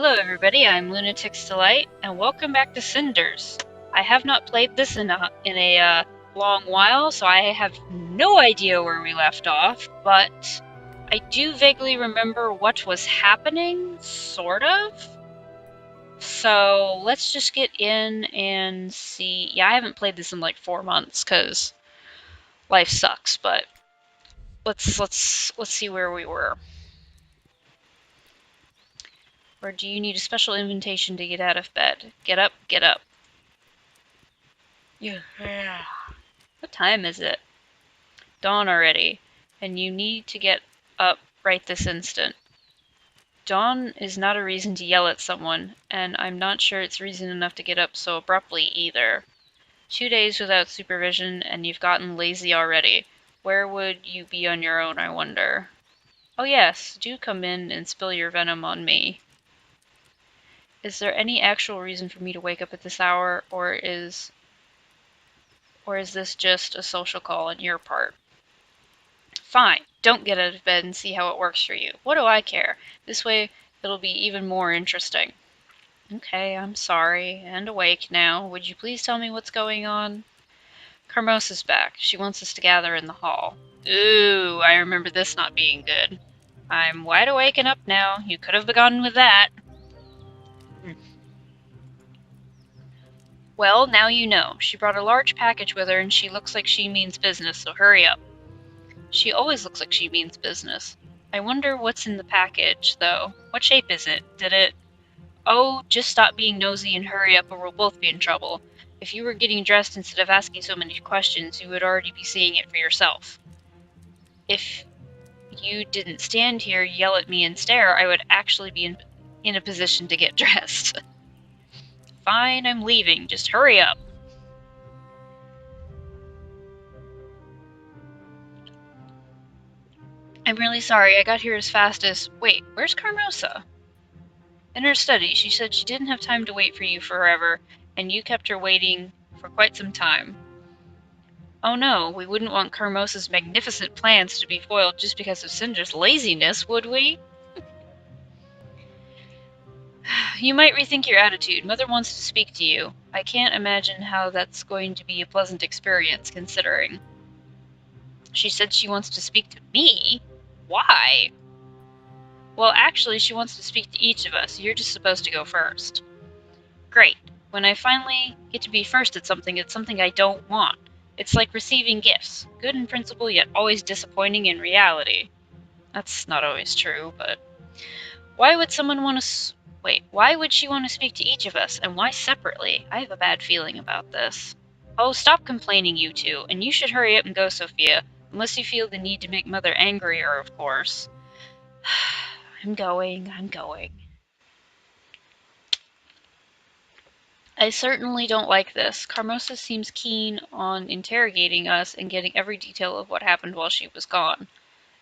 Hello everybody, I'm Lunatic's Delight, and welcome back to Cinders. I have not played this in a long while, so I have no idea where we left off, but I do vaguely remember what was happening, sort of. So let's just get in and see. Yeah, I haven't played this in like 4 months because life sucks, but let's see where we were. Or do you need a special invitation to get out of bed? Get up, get up. Yeah. What time is it? Dawn already, and you need to get up right this instant. Dawn is not a reason to yell at someone, and I'm not sure it's reason enough to get up so abruptly either. 2 days without supervision, and you've gotten lazy already. Where would you be on your own, I wonder? Oh yes, do come in and spill your venom on me. Is there any actual reason for me to wake up at this hour, or is this just a social call on your part? Fine, don't get out of bed and see how it works for you. What do I care? This way it'll be even more interesting. Okay, I'm sorry, and awake now. Would you please tell me what's going on? Carmosa's back. She wants us to gather in the hall. Ooh, I remember this not being good. I'm wide awake and up now. You could have begun with that. Well, now you know. She brought a large package with her and she looks like she means business, so hurry up. She always looks like she means business. I wonder what's in the package, though. What shape is it? Did it... Oh, just stop being nosy and hurry up or we'll both be in trouble. If you were getting dressed instead of asking so many questions, you would already be seeing it for yourself. If you didn't stand here, yell at me and stare, I would actually be in a position to get dressed. Fine, I'm leaving. Just hurry up. I'm really sorry. I got here as fast as... Wait, where's Carmosa? In her study, she said she didn't have time to wait for you forever, and you kept her waiting for quite some time. Oh no, we wouldn't want Carmosa's magnificent plans to be foiled just because of Cinder's laziness, would we? You might rethink your attitude. Mother wants to speak to you. I can't imagine how that's going to be a pleasant experience, considering. She said she wants to speak to me? Why? Well, actually, she wants to speak to each of us. You're just supposed to go first. Great. When I finally get to be first at something, it's something I don't want. It's like receiving gifts. Good in principle, yet always disappointing in reality. That's not always true, but... Why would someone want to... Wait, why would she want to speak to each of us, and why separately? I have a bad feeling about this. Oh, stop complaining, you two, and you should hurry up and go, Sophia, unless you feel the need to make Mother angrier, of course. I'm going. I certainly don't like this. Carmosa seems keen on interrogating us and getting every detail of what happened while she was gone.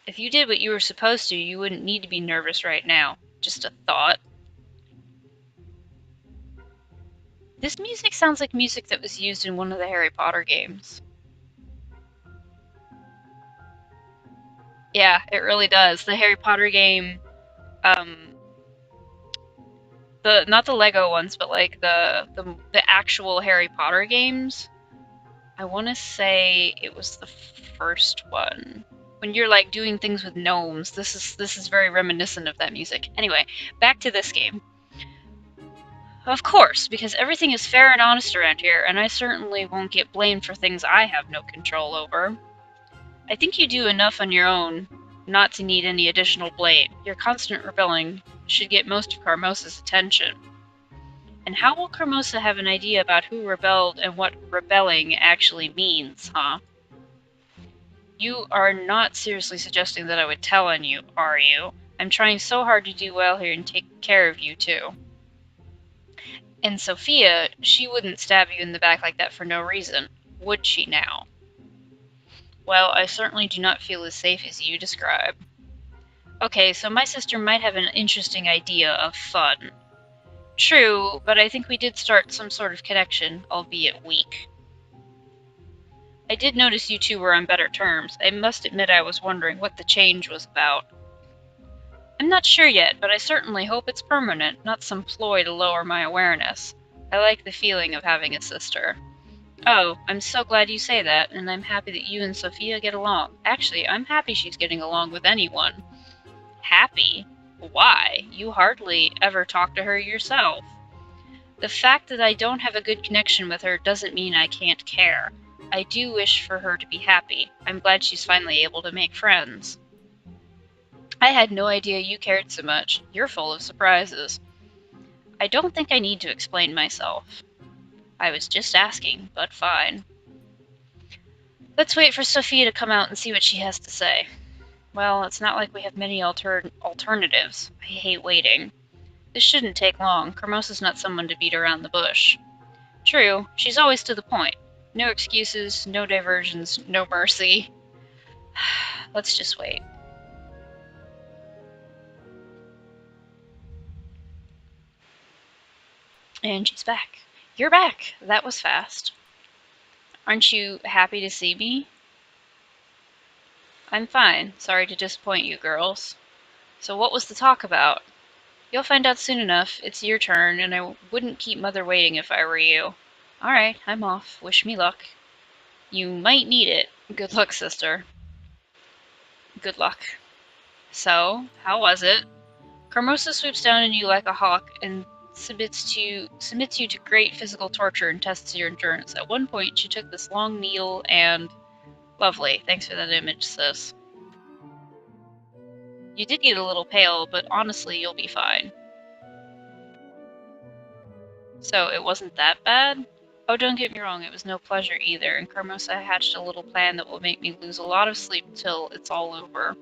If you did what you were supposed to, you wouldn't need to be nervous right now. Just a thought. This music sounds like music that was used in one of the Harry Potter games. Yeah, it really does. The Harry Potter game, not the Lego ones, but like the actual Harry Potter games. I want to say it was the first one. When you're like doing things with gnomes, this is very reminiscent of that music. Anyway, back to this game. Of course, because everything is fair and honest around here, and I certainly won't get blamed for things I have no control over. I think you do enough on your own not to need any additional blame. Your constant rebelling should get most of Carmosa's attention. And how will Carmosa have an idea about who rebelled and what rebelling actually means, huh? You are not seriously suggesting that I would tell on you, are you? I'm trying so hard to do well here and take care of you, too. And Sophia, she wouldn't stab you in the back like that for no reason, would she now? Well, I certainly do not feel as safe as you describe. Okay, so my sister might have an interesting idea of fun. True, but I think we did start some sort of connection, albeit weak. I did notice you two were on better terms. I must admit I was wondering what the change was about. I'm not sure yet, but I certainly hope it's permanent, not some ploy to lower my awareness. I like the feeling of having a sister. Oh, I'm so glad you say that, and I'm happy that you and Sophia get along. Actually, I'm happy she's getting along with anyone. Happy? Why? You hardly ever talk to her yourself. The fact that I don't have a good connection with her doesn't mean I can't care. I do wish for her to be happy. I'm glad she's finally able to make friends. I had no idea you cared so much. You're full of surprises. I don't think I need to explain myself. I was just asking, but fine. Let's wait for Sophia to come out and see what she has to say. Well, it's not like we have many alternatives. I hate waiting. This shouldn't take long. Carmosa's not someone to beat around the bush. True, she's always to the point. No excuses, no diversions, no mercy. Let's just wait. And she's back. You're back! That was fast. Aren't you happy to see me? I'm fine. Sorry to disappoint you, girls. So what was the talk about? You'll find out soon enough. It's your turn, and I wouldn't keep Mother waiting if I were you. Alright, I'm off. Wish me luck. You might need it. Good luck, sister. Good luck. So, how was it? Carmosa swoops down on you like a hawk and submits you to great physical torture and tests your endurance. At one point, she took this long needle and... Lovely. Thanks for that image, sis. You did get a little pale, but honestly, you'll be fine. So, it wasn't that bad? Oh, don't get me wrong, it was no pleasure either, and Carmosa hatched a little plan that will make me lose a lot of sleep till it's all over.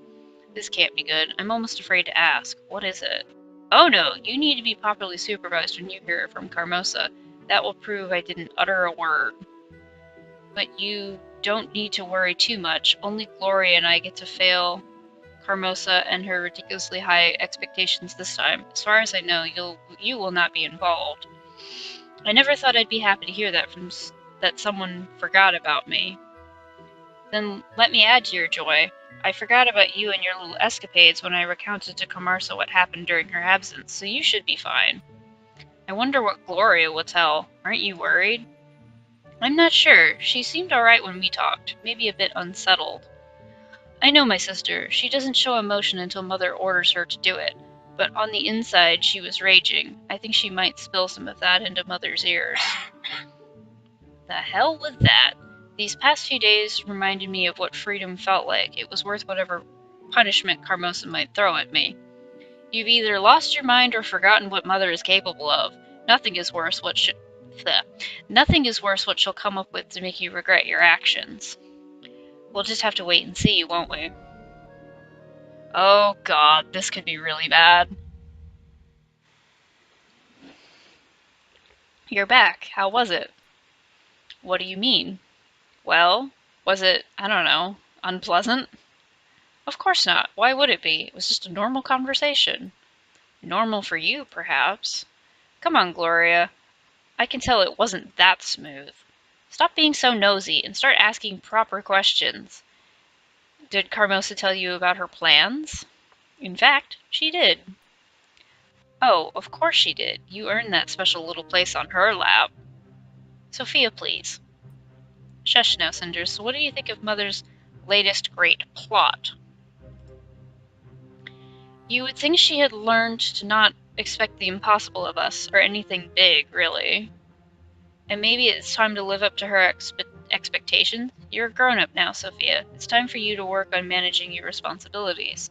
This can't be good. I'm almost afraid to ask. What is it? Oh no, you need to be properly supervised when you hear it from Carmosa. That will prove I didn't utter a word. But you don't need to worry too much. Only Gloria and I get to fail Carmosa and her ridiculously high expectations this time. As far as I know, you will not be involved. I never thought I'd be happy to hear that someone forgot about me. Then let me add to your joy. I forgot about you and your little escapades when I recounted to Camarsa what happened during her absence, so you should be fine. I wonder what Gloria will tell. Aren't you worried? I'm not sure. She seemed alright when we talked, maybe a bit unsettled. I know my sister. She doesn't show emotion until Mother orders her to do it, but on the inside she was raging. I think she might spill some of that into Mother's ears. The hell was that? These past few days reminded me of what freedom felt like. It was worth whatever punishment Carmosa might throw at me. You've either lost your mind or forgotten what Mother is capable of. Nothing is worse what she'll come up with to make you regret your actions. We'll just have to wait and see, won't we? Oh god, this could be really bad. You're back. How was it? What do you mean? Well, was it, I don't know, unpleasant? Of course not. Why would it be? It was just a normal conversation. Normal for you, perhaps. Come on, Gloria. I can tell it wasn't that smooth. Stop being so nosy and start asking proper questions. Did Carmosa tell you about her plans? In fact, she did. Oh, of course she did. You earned that special little place on her lap. Sophia, please. Shush now, Cinders. So what do you think of Mother's latest great plot? You would think she had learned to not expect the impossible of us, or anything big, really. And maybe it's time to live up to her expectations. You're a grown-up now, Sophia. It's time for you to work on managing your responsibilities.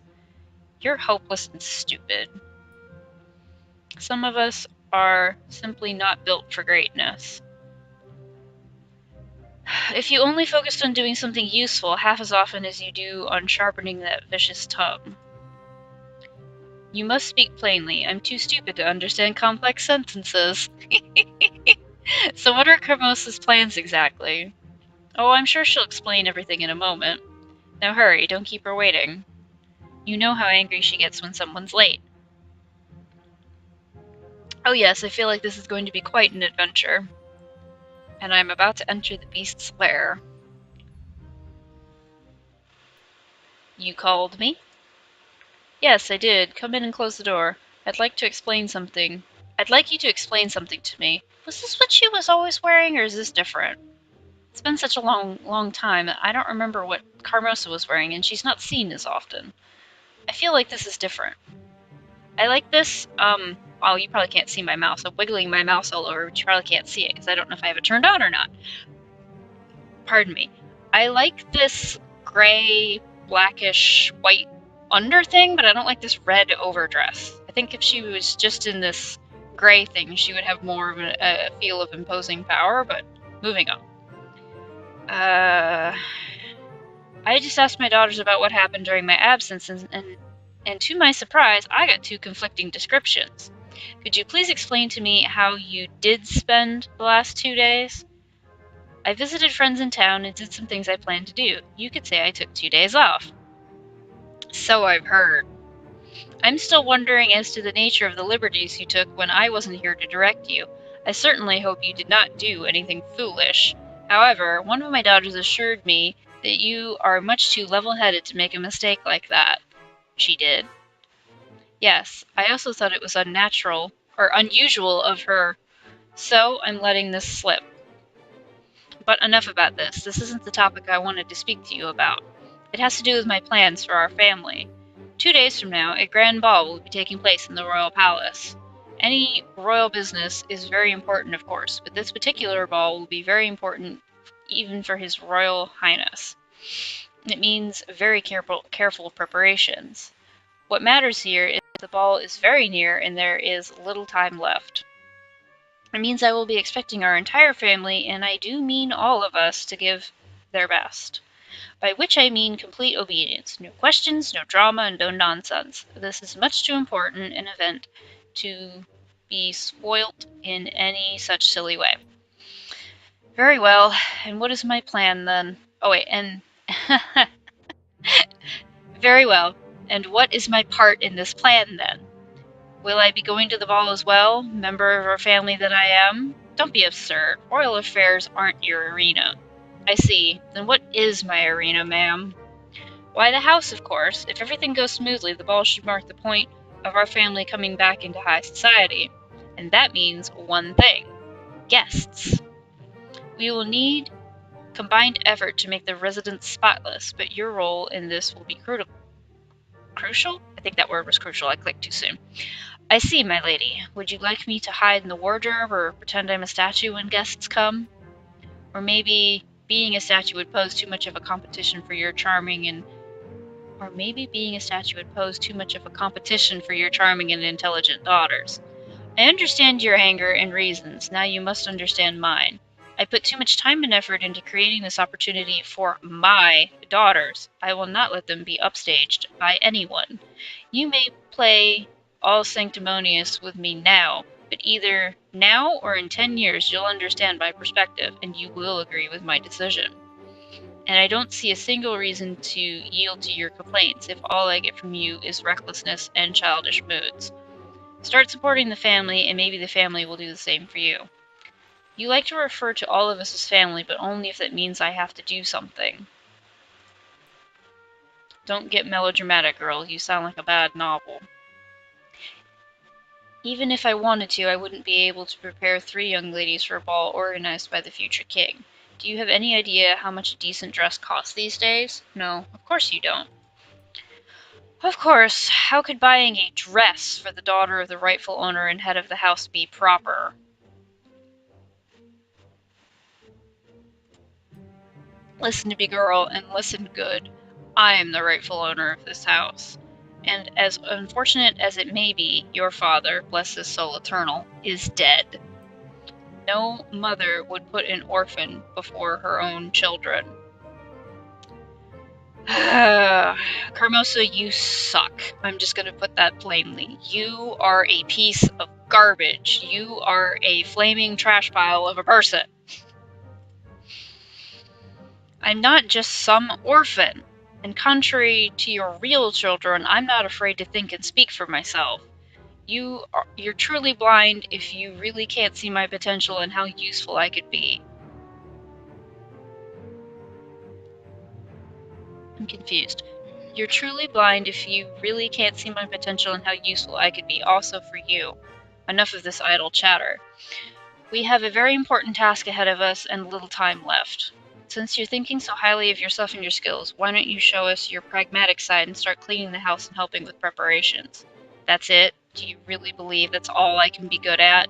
You're hopeless and stupid. Some of us are simply not built for greatness. If you only focused on doing something useful half as often as you do on sharpening that vicious tongue. You must speak plainly. I'm too stupid to understand complex sentences. So what are Carmosa's plans exactly? Oh, I'm sure she'll explain everything in a moment. Now hurry, don't keep her waiting. You know how angry she gets when someone's late. Oh yes, I feel like this is going to be quite an adventure. And I'm about to enter the beast's lair. You called me? Yes, I did. Come in and close the door. I'd like to explain something. I'd like you to explain something to me. Was this what she was always wearing, or is this different? It's been such a long time. I don't remember what Carmosa was wearing, and she's not seen as often. I feel like this is different. I like this, well, you probably can't see my mouse. I'm wiggling my mouse all over, but you probably can't see it, because I don't know if I have it turned on or not. Pardon me. I like this gray, blackish, white under thing, but I don't like this red overdress. I think if she was just in this gray thing, she would have more of a feel of imposing power, but moving on. I just asked my daughters about what happened during my absence, and to my surprise, I got two conflicting descriptions. Could you please explain to me how you did spend the last 2 days? I visited friends in town and did some things I planned to do. You could say I took 2 days off. So I've heard. I'm still wondering as to the nature of the liberties you took when I wasn't here to direct you. I certainly hope you did not do anything foolish. However, one of my daughters assured me that you are much too level-headed to make a mistake like that. She did. Yes, I also thought it was unnatural, or unusual of her, so I'm letting this slip. But enough about this. This isn't the topic I wanted to speak to you about. It has to do with my plans for our family. 2 days from now, a grand ball will be taking place in the royal palace. Any royal business is very important, of course, but this particular ball will be very important even for His Royal Highness. It means very careful preparations. What matters here is that the ball is very near and there is little time left. It means I will be expecting our entire family, and I do mean all of us, to give their best. By which I mean complete obedience. No questions, no drama, and no nonsense. This is much too important an event to be spoilt in any such silly way. Very well, and what is my plan then? Oh wait, and... Very well, and what is my part in this plan then? Will I be going to the ball as well, member of our family that I am? Don't be absurd. Royal affairs aren't your arena. I see. Then what is my arena, ma'am? Why, the house, of course. If everything goes smoothly, the ball should mark the point of our family coming back into high society. And that means one thing. Guests. We will need combined effort to make the residence spotless, but your role in this will be crucial? I think that word was crucial. I clicked too soon. I see, my lady. Would you like me to hide in the wardrobe or pretend I'm a statue when guests come? Or maybe being a statue would pose too much of a competition for your charming and intelligent daughters. I understand your anger and reasons. Now you must understand mine. I put too much time and effort into creating this opportunity for my daughters. I will not let them be upstaged by anyone. You may play all sanctimonious with me now, but either now or in 10 years you'll understand my perspective, and you will agree with my decision. And I don't see a single reason to yield to your complaints if all I get from you is recklessness and childish moods. Start supporting the family, and maybe the family will do the same for you. You like to refer to all of us as family, but only if that means I have to do something. Don't get melodramatic, girl. You sound like a bad novel. Even if I wanted to, I wouldn't be able to prepare 3 young ladies for a ball organized by the future king. Do you have any idea how much a decent dress costs these days? No, of course you don't. Of course, how could buying a dress for the daughter of the rightful owner and head of the house be proper? Listen to me, girl, and listen good. I am the rightful owner of this house. And as unfortunate as it may be, your father, bless his soul eternal, is dead. No mother would put an orphan before her own children. Carmosa, you suck. I'm just gonna put that plainly. You are a piece of garbage. You are a flaming trash pile of a person. I'm not just some orphan. And contrary to your real children, I'm not afraid to think and speak for myself. You're truly blind if you really can't see my potential and how useful I could be. I'm confused. You're truly blind if you really can't see my potential and how useful I could be also for you. Enough of this idle chatter. We have a very important task ahead of us and little time left. Since you're thinking so highly of yourself and your skills, why don't you show us your pragmatic side and start cleaning the house and helping with preparations? That's it? Do you really believe that's all I can be good at?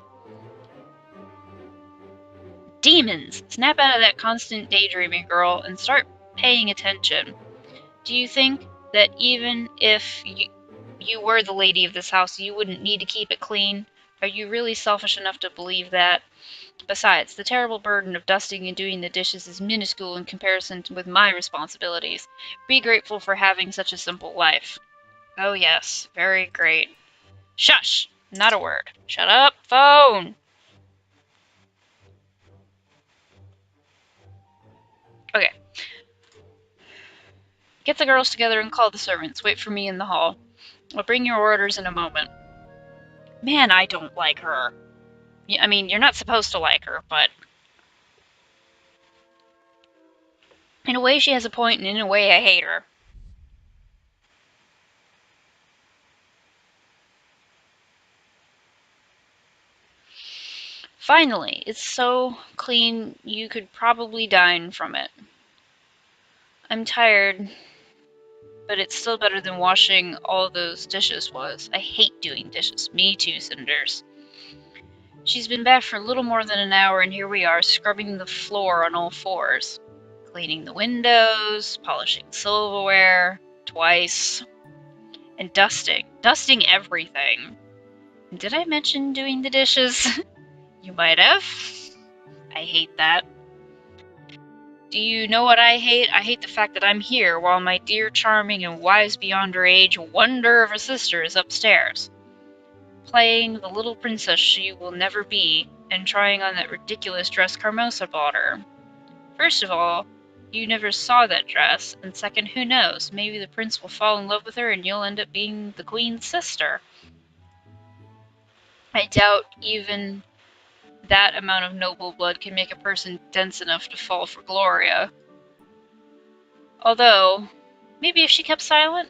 Demons! Snap out of that constant daydreaming, girl, and start paying attention. Do you think that even if you were the lady of this house, you wouldn't need to keep it clean? Are you really selfish enough to believe that? Besides, the terrible burden of dusting and doing the dishes is minuscule in comparison with my responsibilities. Be grateful for having such a simple life. Oh yes, very great. Shush! Not a word. Shut up, phone! Okay. Get the girls together and call the servants. Wait for me in the hall. I'll bring your orders in a moment. Man, I don't like her. I mean, you're not supposed to like her, but... in a way she has a point, and in a way I hate her. Finally, it's so clean you could probably dine from it. I'm tired, but it's still better than washing all those dishes was. I hate doing dishes. Me too, Cinders. She's been back for a little more than an hour, and here we are, scrubbing the floor on all fours. Cleaning the windows, polishing silverware, twice, and dusting. Dusting everything. Did I mention doing the dishes? You might have. I hate that. Do you know what I hate? I hate the fact that I'm here while my dear, charming, and wise beyond her age wonder of a sister is upstairs, playing the little princess she will never be, and trying on that ridiculous dress Carmosa bought her. First of all, you never saw that dress, and second, who knows, maybe the prince will fall in love with her and you'll end up being the queen's sister. I doubt even that amount of noble blood can make a person dense enough to fall for Gloria. Although, maybe if she kept silent?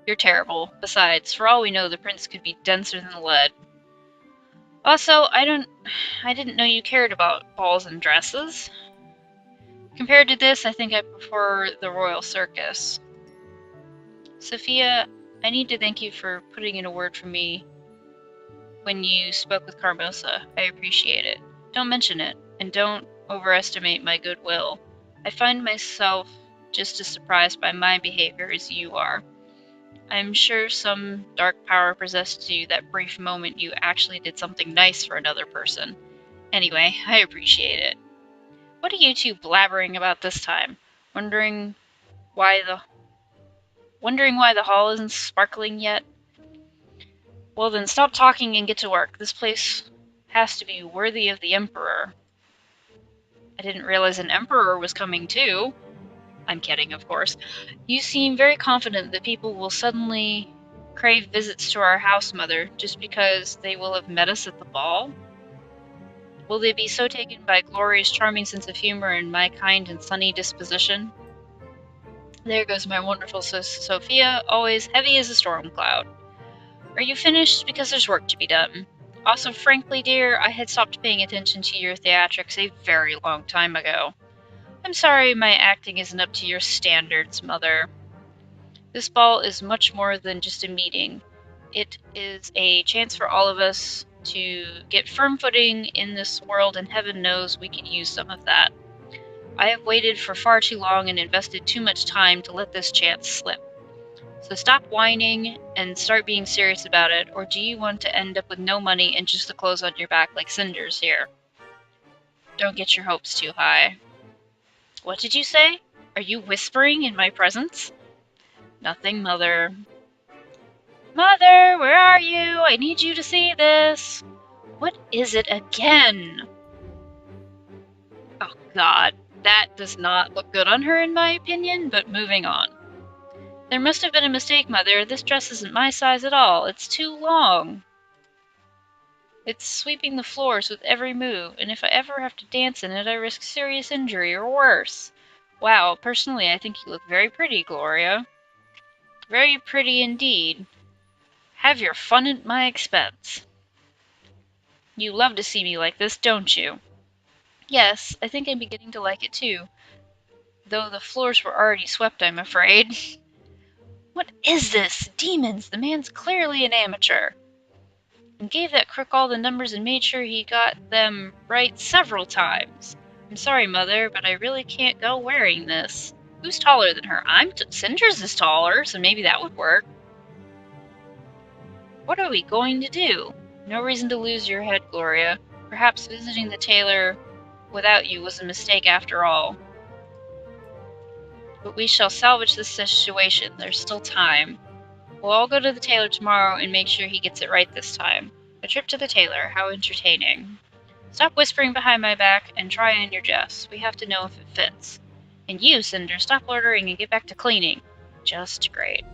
You're terrible. Besides, for all we know, the prince could be denser than lead. Also, I didn't know you cared about balls and dresses. Compared to this, I think I prefer the royal circus. Sophia, I need to thank you for putting in a word for me when you spoke with Carmosa. I appreciate it. Don't mention it, and don't overestimate my goodwill. I find myself just as surprised by my behavior as you are. I'm sure some dark power possessed you that brief moment you actually did something nice for another person. Anyway, I appreciate it. What are you two blabbering about this time? Wondering why the hall isn't sparkling yet? Well then, stop talking and get to work. This place has to be worthy of the Emperor. I didn't realize an Emperor was coming too. I'm kidding, of course. You seem very confident that people will suddenly crave visits to our house, Mother, just because they will have met us at the ball? Will they be so taken by Gloria's charming sense of humor and my kind and sunny disposition? There goes my wonderful Sophia, always heavy as a storm cloud. Are you finished? Because there's work to be done. Also, frankly, dear, I had stopped paying attention to your theatrics a very long time ago. I'm sorry my acting isn't up to your standards, Mother. This ball is much more than just a meeting. It is a chance for all of us to get firm footing in this world, and heaven knows we could use some of that. I have waited for far too long and invested too much time to let this chance slip. So stop whining and start being serious about it, or do you want to end up with no money and just the clothes on your back like Cinders here? Don't get your hopes too high. What did you say? Are you whispering in my presence? Nothing, Mother. Mother, where are you? I need you to see this. What is it again? Oh God, that does not look good on her in my opinion, but moving on. There must have been a mistake, Mother. This dress isn't my size at all. It's too long. It's sweeping the floors with every move, and if I ever have to dance in it, I risk serious injury or worse. Wow, personally, I think you look very pretty, Gloria. Very pretty indeed. Have your fun at my expense. You love to see me like this, don't you? Yes, I think I'm beginning to like it too. Though the floors were already swept, I'm afraid. What is this? Demons! The man's clearly an amateur. And gave that crook all the numbers and made sure he got them right several times. I'm sorry, Mother, but I really can't go wearing this. Who's taller than her? Cinders is taller, so maybe that would work. What are we going to do? No reason to lose your head, Gloria. Perhaps visiting the tailor without you was a mistake after all. But we shall salvage this situation. There's still time. We'll all go to the tailor tomorrow and make sure he gets it right this time. A trip to the tailor, how entertaining. Stop whispering behind my back and try on your dress. We have to know if it fits. And you, Cinder, stop loitering and get back to cleaning. Just great.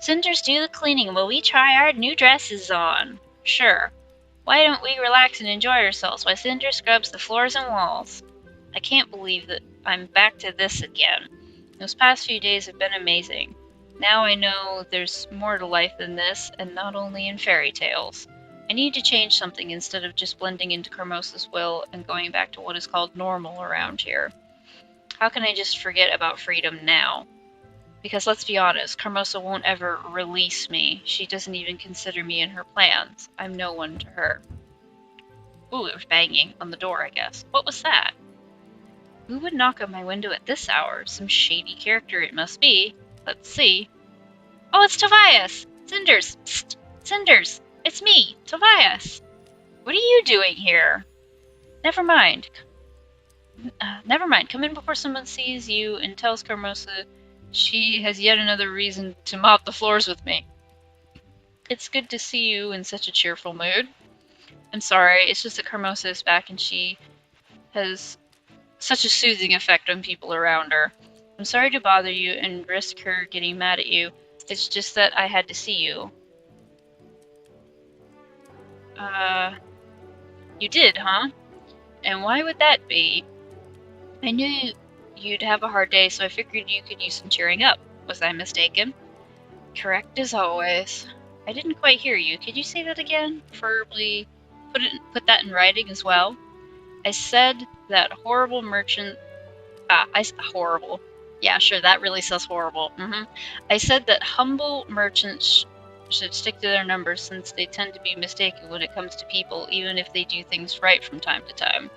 Cinders, do the cleaning while we try our new dresses on. Sure. Why don't we relax and enjoy ourselves while Cinder scrubs the floors and walls? I can't believe that I'm back to this again. Those past few days have been amazing. Now I know there's more to life than this, and not only in fairy tales. I need to change something instead of just blending into Carmosa's will and going back to what is called normal around here. How can I just forget about freedom now? Because let's be honest, Carmosa won't ever release me. She doesn't even consider me in her plans. I'm no one to her. Ooh, it was banging on the door, I guess. What was that? Who would knock on my window at this hour? Some shady character it must be. Let's see. Oh, it's Tobias! Cinders! Psst! Cinders! It's me, Tobias! What are you doing here? Never mind. Never mind. Come in before someone sees you and tells Carmosa she has yet another reason to mop the floors with me. It's good to see you in such a cheerful mood. I'm sorry, it's just that Carmosa is back and she has such a soothing effect on people around her. I'm sorry to bother you and risk her getting mad at you. It's just that I had to see you. You did, huh? And why would that be? I knew you'd have a hard day, so I figured you could use some cheering up. Was I mistaken? Correct as always. I didn't quite hear you. Could you say that again? Preferably put that in writing as well. I said that horrible merchant... horrible. Yeah, sure, that really says horrible. I said that humble merchants should stick to their numbers since they tend to be mistaken when it comes to people, even if they do things right from time to time.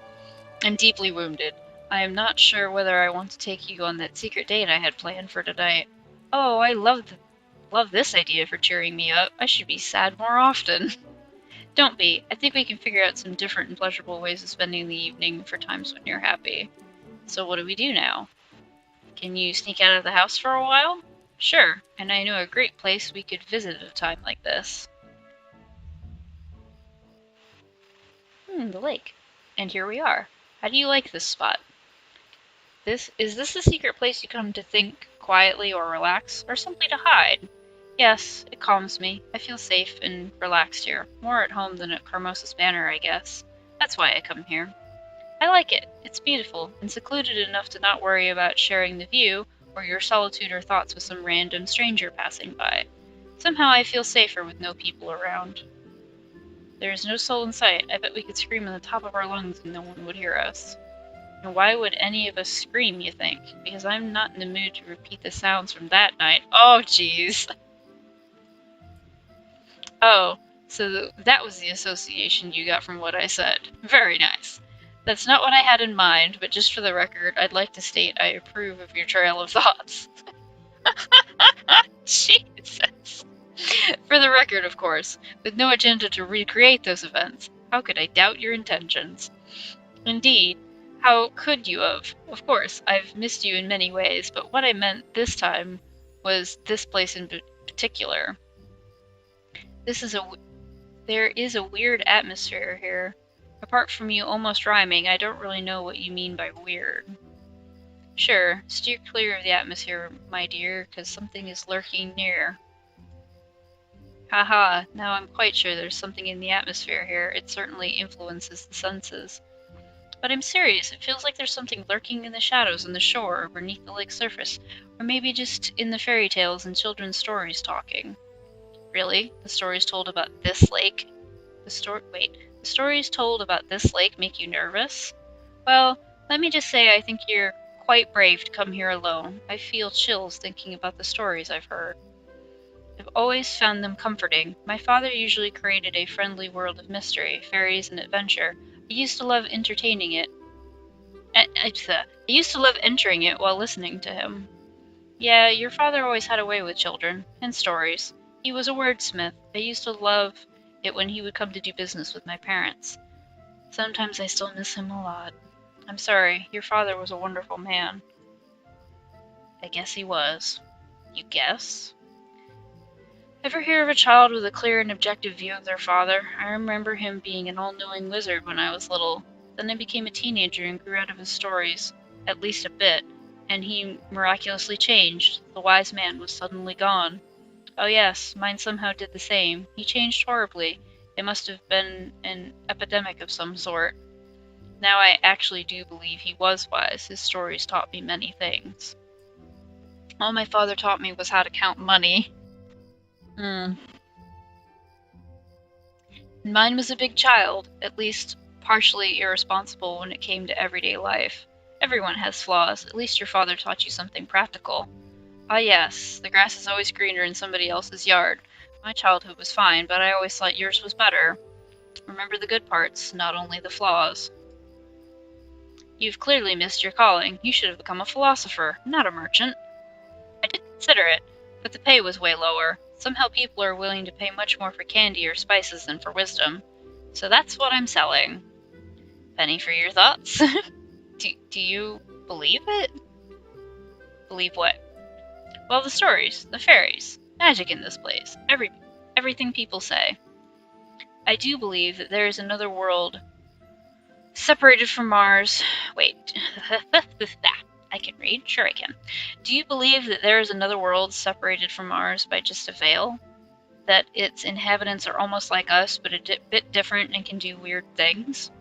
I'm deeply wounded. I am not sure whether I want to take you on that secret date I had planned for tonight. Oh, I love this idea for cheering me up. I should be sad more often. Don't be. I think we can figure out some different and pleasurable ways of spending the evening for times when you're happy. So what do we do now? Can you sneak out of the house for a while? Sure, and I know a great place we could visit at a time like this. The lake. And here we are. How do you like this spot? Is this the secret place you come to think quietly or relax, or simply to hide? Yes, it calms me. I feel safe and relaxed here. More at home than at Carmosa's Manor, I guess. That's why I come here. I like it. It's beautiful, and secluded enough to not worry about sharing the view, or your solitude or thoughts with some random stranger passing by. Somehow I feel safer with no people around. There is no soul in sight. I bet we could scream at the top of our lungs and no one would hear us. And why would any of us scream, you think? Because I'm not in the mood to repeat the sounds from that night. Oh, jeez. Oh, so that was the association you got from what I said. Very nice. That's not what I had in mind, but just for the record, I'd like to state I approve of your trail of thoughts. Jesus. For the record, of course, with no agenda to recreate those events. How could I doubt your intentions? Indeed. How could you have? Of course, I've missed you in many ways, but what I meant this time was this place in particular. There is a weird atmosphere here. Apart from you almost rhyming, I don't really know what you mean by weird. Sure, steer clear of the atmosphere, my dear, 'cause something is lurking near. Haha, now I'm quite sure there's something in the atmosphere here. It certainly influences the senses. But I'm serious, it feels like there's something lurking in the shadows on the shore or beneath the lake's surface, or maybe just in the fairy tales and children's stories talking. Really? The stories told about this lake? The stories told about this lake make you nervous? Well, let me just say I think you're quite brave to come here alone. I feel chills thinking about the stories I've heard. I've always found them comforting. My father usually created a friendly world of mystery, fairies, and adventure. I used to love entertaining it. I used to love entering it while listening to him. Yeah, your father always had a way with children, and stories. He was a wordsmith. I used to love it when he would come to do business with my parents. Sometimes I still miss him a lot. I'm sorry, your father was a wonderful man. I guess he was. You guess? Ever hear of a child with a clear and objective view of their father? I remember him being an all-knowing wizard when I was little. Then I became a teenager and grew out of his stories, at least a bit, and he miraculously changed. The wise man was suddenly gone. Oh yes, mine somehow did the same. He changed horribly. It must have been an epidemic of some sort. Now I actually do believe he was wise. His stories taught me many things. All my father taught me was how to count money. Mine was a big child, at least partially irresponsible when it came to everyday life. Everyone has flaws. At least your father taught you something practical. Ah yes, the grass is always greener in somebody else's yard. My childhood was fine, but I always thought yours was better. Remember the good parts, not only the flaws. You've clearly missed your calling. You should have become a philosopher, not a merchant. I did consider it, but the pay was way lower. Somehow people are willing to pay much more for candy or spices than for wisdom. So that's what I'm selling. Penny for your thoughts? Do you believe it? Believe what? Well, the stories, the fairies, magic in this place, everything people say. I do believe that there is another world separated from Mars. Wait. I can read? Sure I can. Do you believe that there is another world separated from Mars by just a veil? That its inhabitants are almost like us, but a bit different and can do weird things?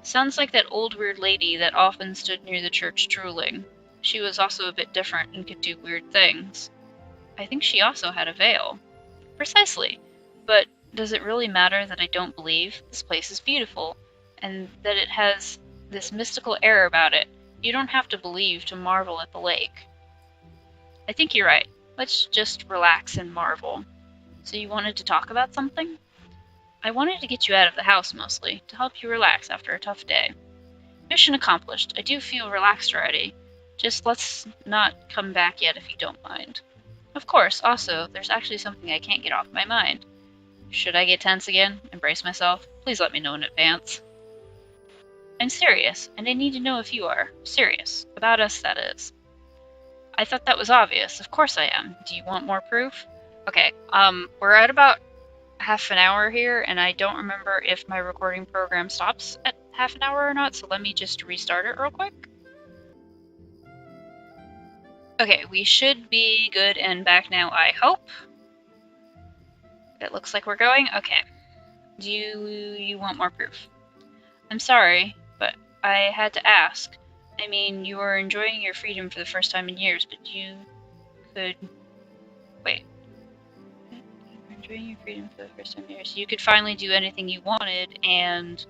Sounds like that old weird lady that often stood near the church drooling. She was also a bit different and could do weird things. I think she also had a veil. Precisely. But does it really matter that I don't believe? This place is beautiful, and that it has this mystical air about it. You don't have to believe to marvel at the lake. I think you're right. Let's just relax and marvel. So you wanted to talk about something? I wanted to get you out of the house mostly, to help you relax after a tough day. Mission accomplished. I do feel relaxed already. Just let's not come back yet if you don't mind. Of course, also, there's actually something I can't get off my mind. Should I get tense again and brace myself? Please let me know in advance. I'm serious, and I need to know if you are. Serious. About us, that is. I thought that was obvious. Of course I am. Do you want more proof? Okay, we're at about half an hour here, and I don't remember if my recording program stops at half an hour or not, so let me just restart it real quick. Okay, we should be good and back now, I hope. It looks like we're going. Okay. Do you want more proof? I'm sorry, but I had to ask. I mean, you were enjoying your freedom for the first time in years, but you could... Wait. You were enjoying your freedom for the first time in years. You could finally do anything you wanted, and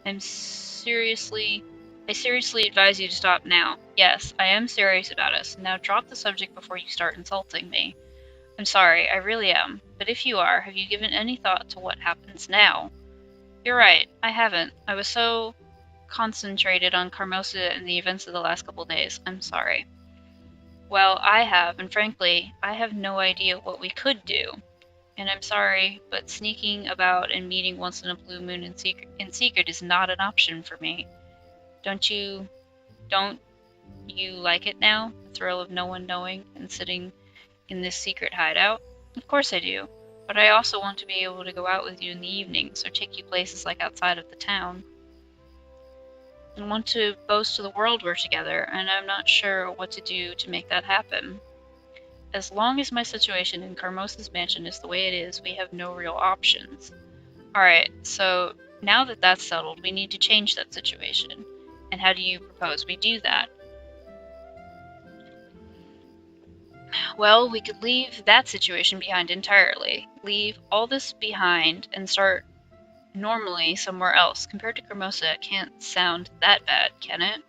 I seriously advise you to stop now. Yes, I am serious about us. Now drop the subject before you start insulting me. I'm sorry, I really am. But if you are, have you given any thought to what happens now? You're right, I haven't. I was so concentrated on Carmosa and the events of the last couple days. I'm sorry. Well, I have, and frankly, I have no idea what we could do. And I'm sorry, but sneaking about and meeting once in a blue moon in secret is not an option for me. Don't you like it now? The thrill of no one knowing and sitting in this secret hideout? Of course I do. But I also want to be able to go out with you in the evenings, or take you places like outside of the town. I want to boast to the world we're together, and I'm not sure what to do to make that happen. As long as my situation in Carmosa's mansion is the way it is, we have no real options. Alright, so now that that's settled, we need to change that situation. And how do you propose we do that? Well, we could leave that situation behind entirely. Leave all this behind and start normally somewhere else. Compared to Carmosa, it can't sound that bad, can it?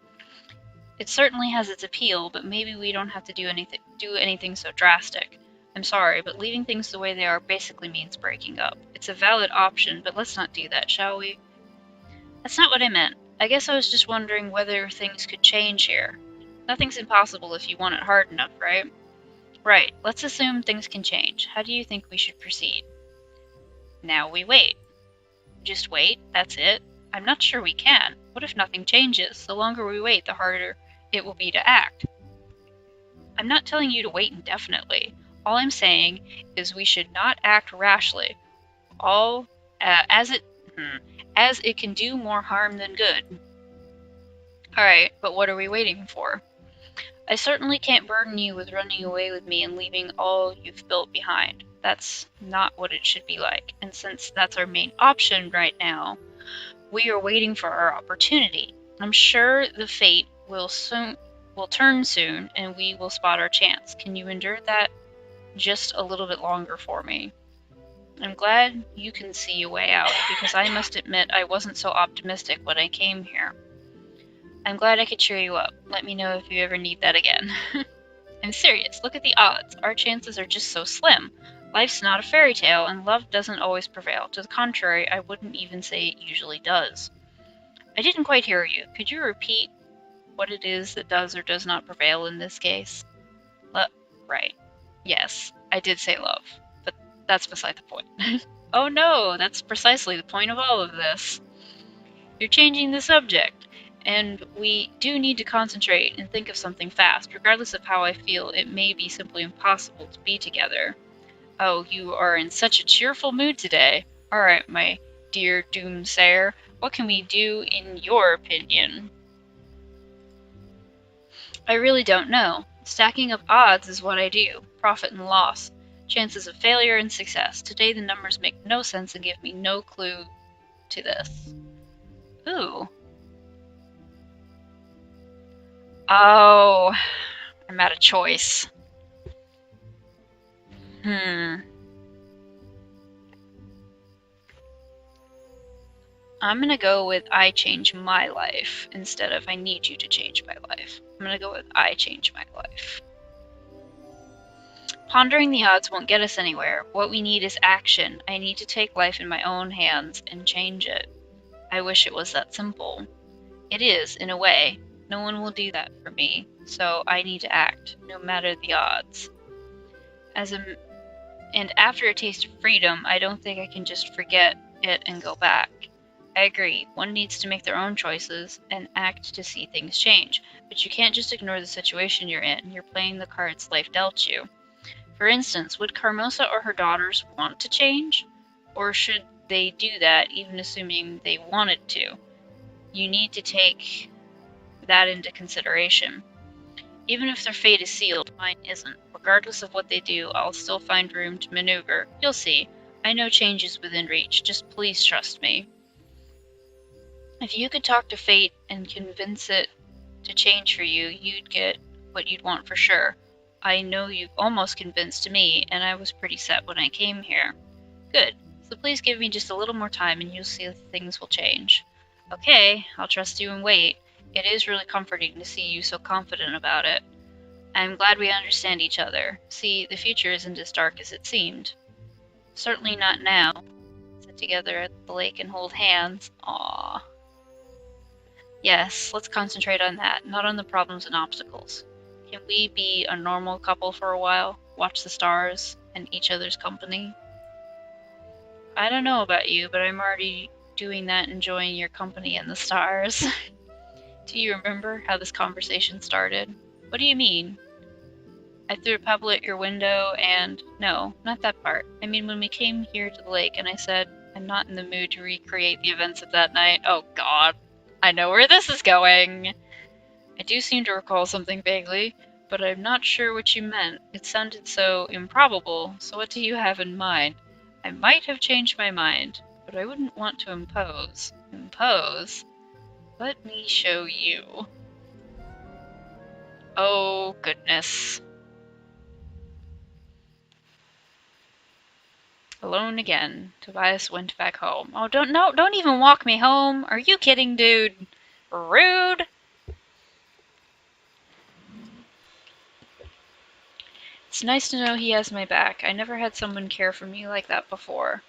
It certainly has its appeal, but maybe we don't have to do anything so drastic. I'm sorry, but leaving things the way they are basically means breaking up. It's a valid option, but let's not do that, shall we? That's not what I meant. I guess I was just wondering whether things could change here. Nothing's impossible if you want it hard enough, right? Right, let's assume things can change. How do you think we should proceed? Now we wait. Just wait, that's it? I'm not sure we can. What if nothing changes? The longer we wait, the harder it will be to act. I'm not telling you to wait indefinitely. All I'm saying is we should not act rashly. As it can do more harm than good. Alright, but what are we waiting for? I certainly can't burden you with running away with me and leaving all you've built behind. That's not what it should be like. And since that's our main option right now, we are waiting for our opportunity. I'm sure the fate will turn soon, and we will spot our chance. Can you endure that just a little bit longer for me? I'm glad you can see a way out, because I must admit I wasn't so optimistic when I came here. I'm glad I could cheer you up. Let me know if you ever need that again. I'm serious. Look at the odds. Our chances are just so slim. Life's not a fairy tale, and love doesn't always prevail. To the contrary, I wouldn't even say it usually does. I didn't quite hear you. Could you repeat what it is that does or does not prevail in this case? Right. Yes, I did say love, but that's beside the point. Oh no, that's precisely the point of all of this. You're changing the subject, and we do need to concentrate and think of something fast. Regardless of how I feel, it may be simply impossible to be together. Oh, you are in such a cheerful mood today. Alright, my dear doomsayer, what can we do in your opinion? I really don't know. Stacking up odds is what I do. Profit and loss. Chances of failure and success. Today the numbers make no sense and give me no clue to this. Ooh. Oh, I'm out of choice. I'm gonna go with I change my life instead of I need you to change my life. I'm gonna go with I change my life. Pondering the odds won't get us anywhere. What we need is action. I need to take life in my own hands and change it. I wish it was that simple. It is, in a way. No one will do that for me, so I need to act, no matter the odds. And after a taste of freedom, I don't think I can just forget it and go back. I agree, one needs to make their own choices and act to see things change, but you can't just ignore the situation you're in. You're playing the cards life dealt you. For instance, would Carmosa or her daughters want to change? Or should they do that, even assuming they wanted to? You need to take that into consideration. Even if their fate is sealed, mine isn't. Regardless of what they do, I'll still find room to maneuver. You'll see. I know change is within reach. Just please trust me. If you could talk to fate and convince it to change for you, you'd get what you'd want for sure. I know you've almost convinced me, and I was pretty set when I came here. Good. So please give me just a little more time and you'll see that things will change. Okay, I'll trust you and wait. It is really comforting to see you so confident about it. I'm glad we understand each other. See, the future isn't as dark as it seemed. Certainly not now. Sit together at the lake and hold hands. Aww. Yes, let's concentrate on that, not on the problems and obstacles. Can we be a normal couple for a while? Watch the stars and each other's company? I don't know about you, but I'm already doing that, enjoying your company and the stars. Do you remember how this conversation started? What do you mean? I threw a pebble at your window and... No, not that part. I mean when we came here to the lake and I said, I'm not in the mood to recreate the events of that night. Oh god, I know where this is going. I do seem to recall something vaguely. but I'm not sure what you meant. It sounded so improbable, so what do you have in mind? I might have changed my mind, but I wouldn't want to impose. Impose? Let me show you. Oh, goodness. Alone again. Tobias went back home. Oh, don't even walk me home. Are you kidding, dude? Rude. It's nice to know he has my back. I never had someone care for me like that before.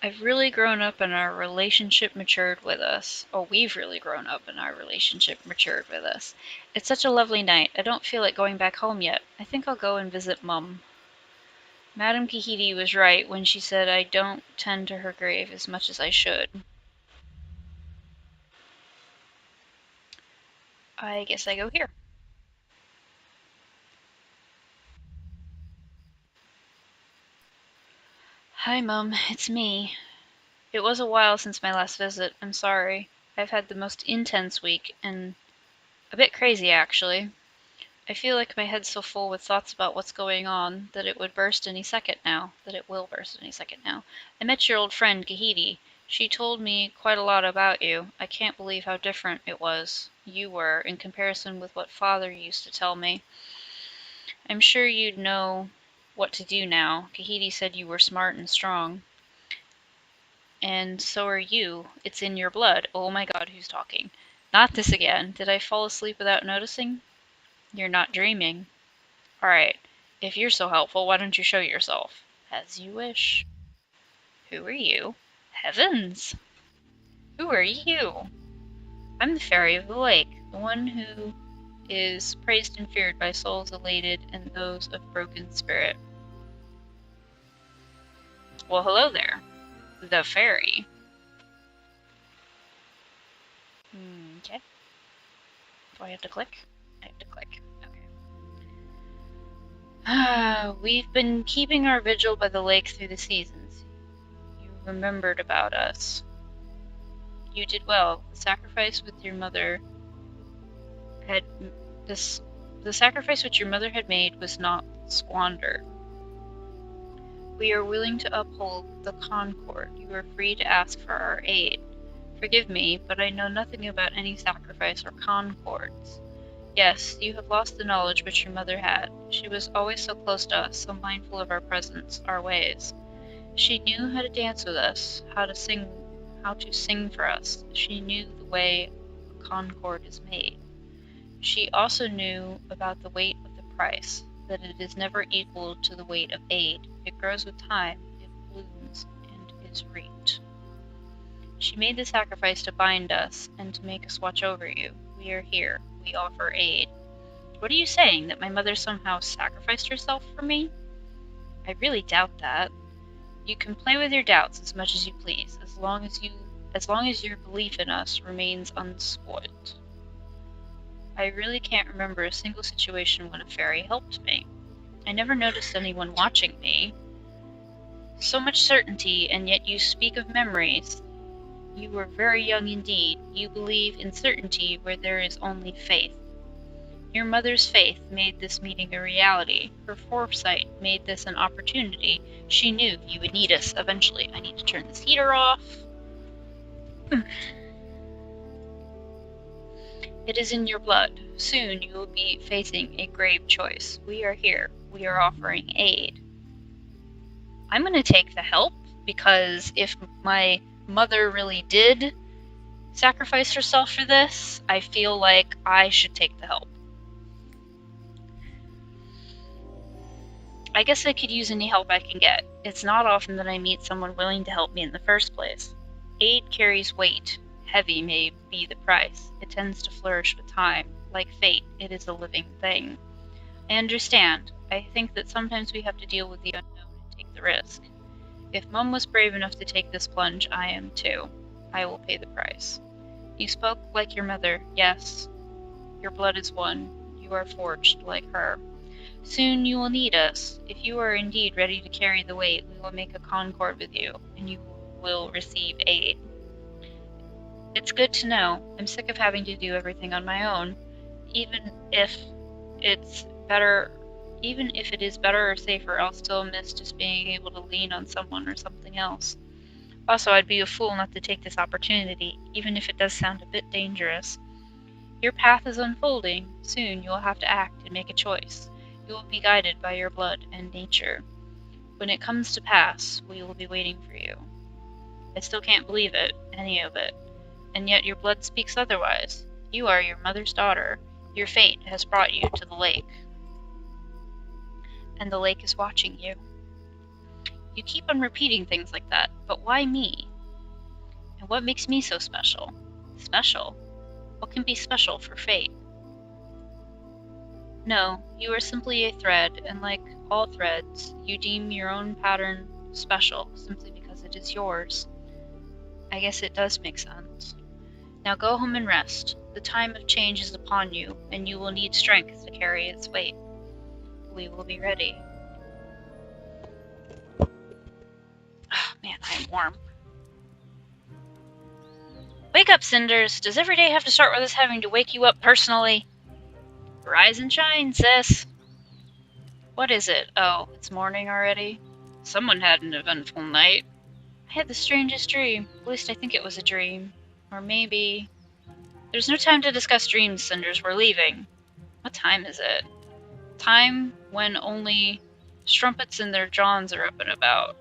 I've really grown up and our relationship matured with us. Oh, we've really grown up and our relationship matured with us. It's such a lovely night. I don't feel like going back home yet. I think I'll go and visit Mum. Madame Kahidi was right when she said I don't tend to her grave as much as I should. I guess I go here. Hi, Mum. It's me. It was a while since my last visit. I'm sorry. I've had the most intense week, and a bit crazy, actually. I feel like my head's so full with thoughts about what's going on that it would burst any second now. That it will burst any second now. I met your old friend, Kahidi. She told me quite a lot about you. I can't believe how different you were, in comparison with what Father used to tell me. I'm sure you'd know what to do now. Kahidi said you were smart and strong. And so are you. It's in your blood. Oh my god, who's talking? Not this again. Did I fall asleep without noticing? You're not dreaming. Alright, if you're so helpful, why don't you show yourself? As you wish. Who are you? Heavens! Who are you? I'm the fairy of the lake, the one who is praised and feared by souls elated and those of broken spirit. Well, hello there. The fairy. Okay. Do I have to click? I have to click. Okay. We've been keeping our vigil by the lake through the seasons. You remembered about us. You did well. The sacrifice which your mother had made was not squandered. We are willing to uphold the concord. You are free to ask for our aid. Forgive me, but I know nothing about any sacrifice or concords. Yes, you have lost the knowledge which your mother had. She was always so close to us, so mindful of our presence, our ways. She knew how to dance with us, how to sing for us. She knew the way a concord is made. She also knew about the weight of the price, that it is never equal to the weight of aid. It grows with time, it blooms, and is reaped. She made the sacrifice to bind us and to make us watch over you. We are here. We offer aid. What are you saying, that my mother somehow sacrificed herself for me? I really doubt that. You can play with your doubts as much as you please, as long as your belief in us remains unspoiled. I really can't remember a single situation when a fairy helped me. I never noticed anyone watching me. So much certainty, and yet you speak of memories. You were very young indeed. You believe in certainty where there is only faith. Your mother's faith made this meeting a reality. Her foresight made this an opportunity. She knew you would need us eventually. I need to turn this heater off. It is in your blood. Soon you will be facing a grave choice. We are here. We are offering aid. I'm going to take the help, because if my mother really did sacrifice herself for this, I feel like I should take the help. I guess I could use any help I can get. It's not often that I meet someone willing to help me in the first place. Aid carries weight. Heavy may be the price. It tends to flourish with time. Like fate, it is a living thing. I understand. I think that sometimes we have to deal with the unknown and take the risk. If Mum was brave enough to take this plunge, I am too. I will pay the price. You spoke like your mother. Yes. Your blood is one. You are forged like her. Soon you will need us. If you are indeed ready to carry the weight, we will make a concord with you, and you will receive aid. It's good to know. I'm sick of having to do everything on my own. Even if it's better, even if it is better or safer, I'll still miss just being able to lean on someone or something else. Also, I'd be a fool not to take this opportunity, even if it does sound a bit dangerous. Your path is unfolding. Soon you will have to act and make a choice. You will be guided by your blood and nature. When it comes to pass, we will be waiting for you. I still can't believe it, any of it. And yet your blood speaks otherwise. You are your mother's daughter. Your fate has brought you to the lake. And the lake is watching you. You keep on repeating things like that, but why me? And what makes me so special? Special? What can be special for fate? No, you are simply a thread, and like all threads, you deem your own pattern special simply because it is yours. I guess it does make sense. Now go home and rest. The time of change is upon you, and you will need strength to carry its weight. We will be ready. Oh, man, I'm warm. Wake up, Cinders. Does every day have to start with us having to wake you up personally? Rise and shine, sis. What is it? Oh, it's morning already? Someone had an eventful night. I had the strangest dream. At least I think it was a dream. Or maybe... There's no time to discuss dreams, Cinders. We're leaving. What time is it? Time when only strumpets and their johns are up and about.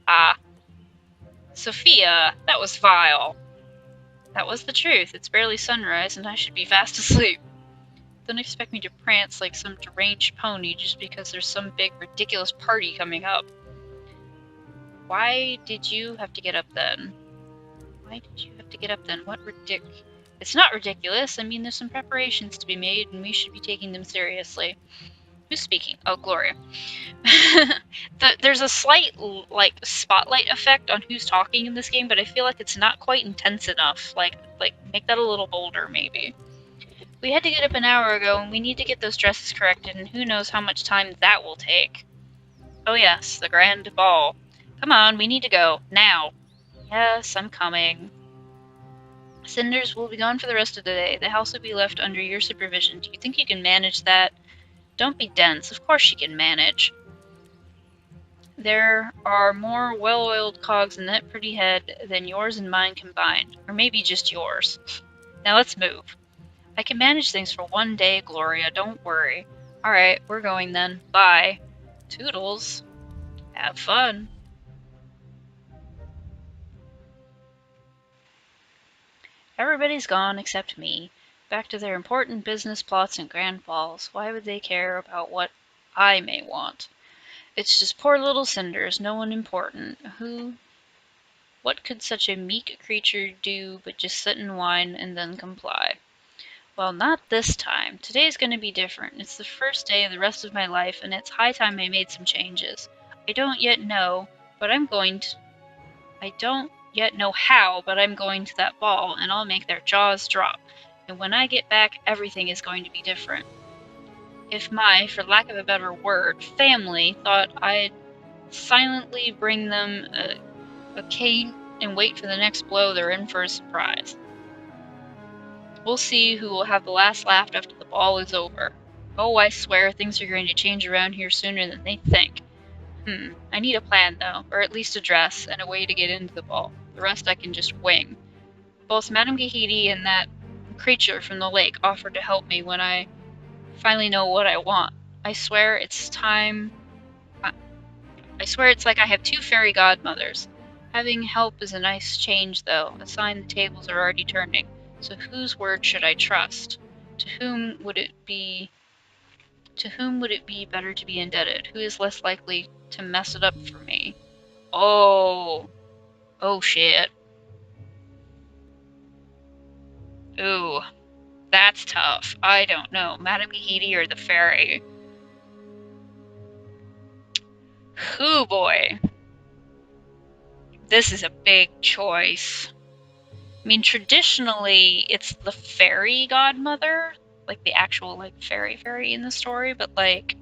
Ah. Sophia, that was vile. That was the truth. It's barely sunrise, and I should be fast asleep. Don't expect me to prance like some deranged pony just because there's some big, ridiculous party coming up. Why did you have to get up then? Why did you have to get up then? What It's not ridiculous. I mean, there's some preparations to be made, and we should be taking them seriously. Who's speaking? Oh, Gloria. There's a slight, like, spotlight effect on who's talking in this game, but I feel like it's not quite intense enough. Like, make that a little bolder, maybe. We had to get up an hour ago, and we need to get those dresses corrected, and who knows how much time that will take. Oh yes, the grand ball. Come on, we need to go. Now. Yes, I'm coming. Cinders will be gone for the rest of the day. The house will be left under your supervision. Do you think you can manage that? Don't be dense. Of course she can manage. There are more well-oiled cogs in that pretty head than yours and mine combined. Or maybe just yours. Now let's move. I can manage things for one day, Gloria. Don't worry. Alright, we're going then. Bye. Toodles. Have fun. Everybody's gone except me. Back to their important business plots and grand balls. Why would they care about what I may want? It's just poor little Cinders, no one important. What could such a meek creature do but just sit and whine and then comply? Well, not this time. Today's going to be different. It's the first day of the rest of my life, and it's high time I made some changes. I don't yet know, but I'm going to... I don't yet know how, but I'm going to that ball, and I'll make their jaws drop. And when I get back, everything is going to be different. If my, for lack of a better word, family thought I'd silently bring them a cane and wait for the next blow, they're in for a surprise. We'll see who will have the last laugh after the ball is over. Oh, I swear things are going to change around here sooner than they think. I need a plan, though, or at least a dress and a way to get into the ball. The rest I can just wing. Both Madame Gahidi and that creature from the lake offered to help me when I finally know what I want. I swear it's time... I swear it's like I have two fairy godmothers. Having help is a nice change, though, a sign the tables are already turning. So whose word should I trust? To whom would it be better to be indebted? Who is less likely to mess it up for me? Oh shit. Ooh, that's tough. I don't know. Madame Gahidi or the fairy? Hoo boy. This is a big choice. I mean, traditionally, it's the fairy godmother, like the actual, like, fairy in the story, but, like,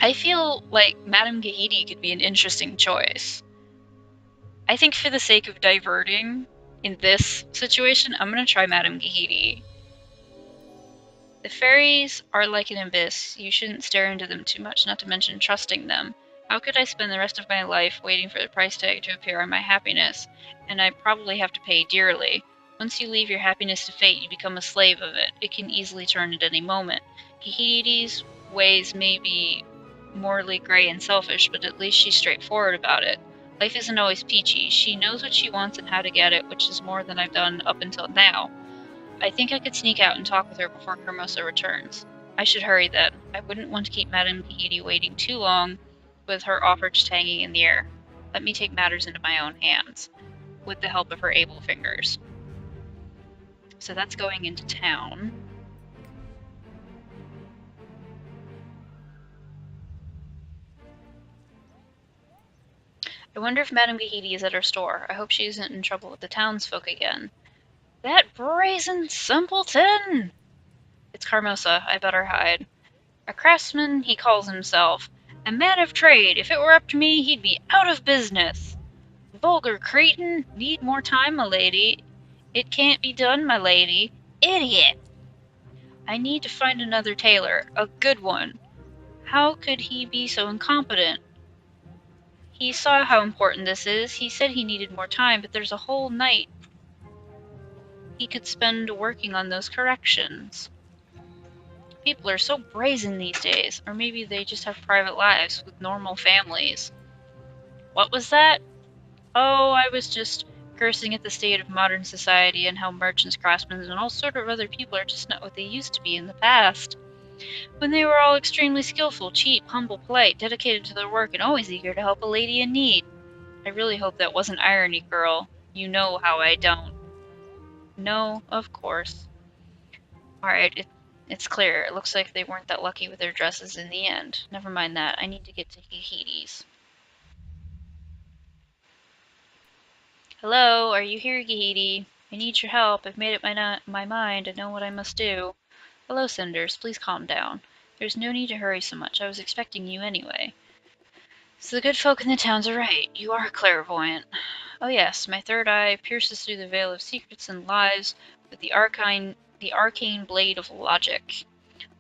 I feel like Madame Gahidi could be an interesting choice. I think for the sake of diverting, In this situation, I'm gonna try Madame Gahidi. The fairies are like an abyss. You shouldn't stare into them too much, not to mention trusting them. How could I spend the rest of my life waiting for the price tag to appear on my happiness? And I probably have to pay dearly. Once you leave your happiness to fate, you become a slave of it. It can easily turn at any moment. Gahidi's ways may be morally gray and selfish, but at least she's straightforward about it. Life isn't always peachy. She knows what she wants and how to get it, which is more than I've done up until now. I think I could sneak out and talk with her before Hermosa returns. I should hurry then. I wouldn't want to keep Madame Gahidi waiting too long with her offer just hanging in the air. Let me take matters into my own hands, with the help of her able fingers. So that's going into town. I wonder if Madame Gahidi is at her store. I hope she isn't in trouble with the townsfolk again. That brazen simpleton! It's Carmosa. I better hide. A craftsman, he calls himself. A man of trade. If it were up to me, he'd be out of business. Vulgar cretin. Need more time, my lady. It can't be done, my lady. Idiot! I need to find another tailor. A good one. How could he be so incompetent? He saw how important this is. He said he needed more time, but there's a whole night he could spend working on those corrections. People are so brazen these days, or maybe they just have private lives with normal families. What was that? Oh, I was just cursing at the state of modern society and how merchants, craftsmen, and all sort of other people are just not what they used to be in the past. When they were all extremely skillful, cheap, humble, polite, dedicated to their work, and always eager to help a lady in need. I really hope that wasn't irony, girl. You know how I don't. No, of course. Alright, it's clear. It looks like they weren't that lucky with their dresses in the end. Never mind that. I need to get to Gahidi's. Hello, are you here, Gahidi? I need your help. I've made up my mind. I know what I must do. Hello, Cinders. Please calm down. There's no need to hurry so much. I was expecting you anyway. So the good folk in the towns are right. You are clairvoyant. Oh yes, my third eye pierces through the veil of secrets and lies with the arcane blade of logic.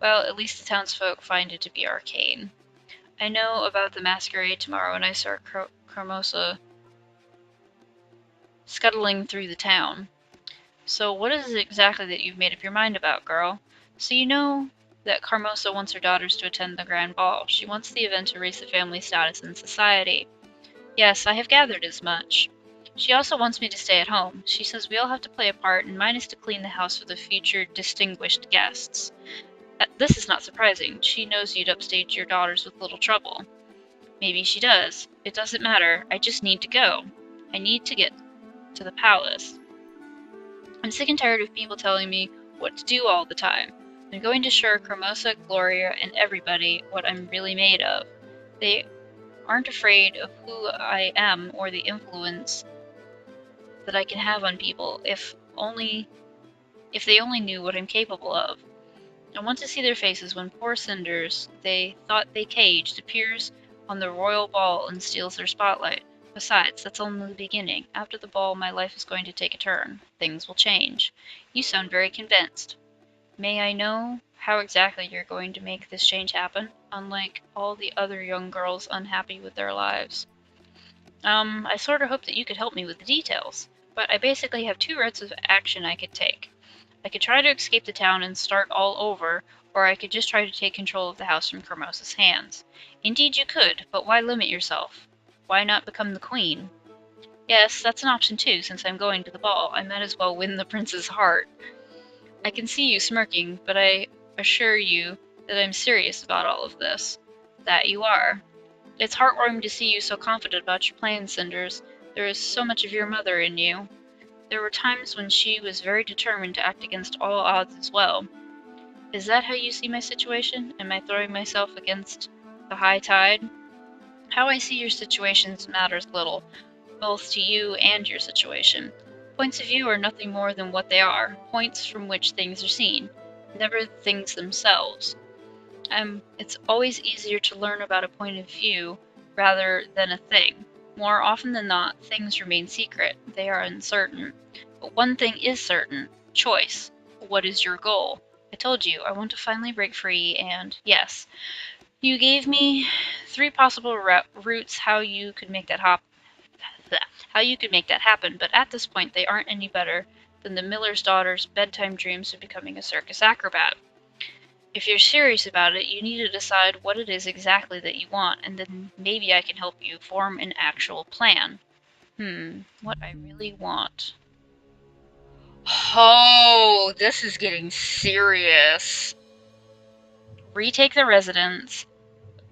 Well, at least the townsfolk find it to be arcane. I know about the masquerade tomorrow, and I saw Carmosa scuttling through the town. So what is it exactly that you've made up your mind about, girl? So you know that Carmosa wants her daughters to attend the grand ball. She wants the event to raise the family status in society. Yes, I have gathered as much. She also wants me to stay at home. She says we all have to play a part, and mine is to clean the house for the future distinguished guests. This is not surprising. She knows you'd upstage your daughters with little trouble. Maybe she does. It doesn't matter. I just need to go. I need to get to the palace. I'm sick and tired of people telling me what to do all the time. I'm going to show Carmosa, Gloria, and everybody what I'm really made of. They aren't afraid of who I am or the influence that I can have on people if they only knew what I'm capable of. I want to see their faces when poor Cinders, they thought they caged, appears on the royal ball and steals their spotlight. Besides, that's only the beginning. After the ball, my life is going to take a turn. Things will change. You sound very convinced. May I know how exactly you're going to make this change happen, unlike all the other young girls unhappy with their lives? I sort of hope that you could help me with the details, but I basically have two routes of action I could take. I could try to escape the town and start all over, or I could just try to take control of the house from Carmosa's hands. Indeed you could, but why limit yourself? Why not become the queen? Yes, that's an option too, since I'm going to the ball. I might as well win the prince's heart. I can see you smirking, but I assure you that I'm serious about all of this. That you are. It's heartwarming to see you so confident about your plans, Cinders. There is so much of your mother in you. There were times when she was very determined to act against all odds as well. Is that how you see my situation? Am I throwing myself against the high tide? How I see your situations matters little, both to you and your situation. Points of view are nothing more than what they are, points from which things are seen, never the things themselves. It's always easier to learn about a point of view rather than a thing. More often than not, things remain secret. They are uncertain. But one thing is certain. Choice. What is your goal? I told you, I want to finally break free, and yes. You gave me 3 possible routes how you could make that happen, but at this point they aren't any better than the miller's daughter's bedtime dreams of becoming a circus acrobat. If you're serious about it, you need to decide what it is exactly that you want, and then maybe I can help you form an actual plan. What I really want. Oh, this is getting serious. Retake the residence,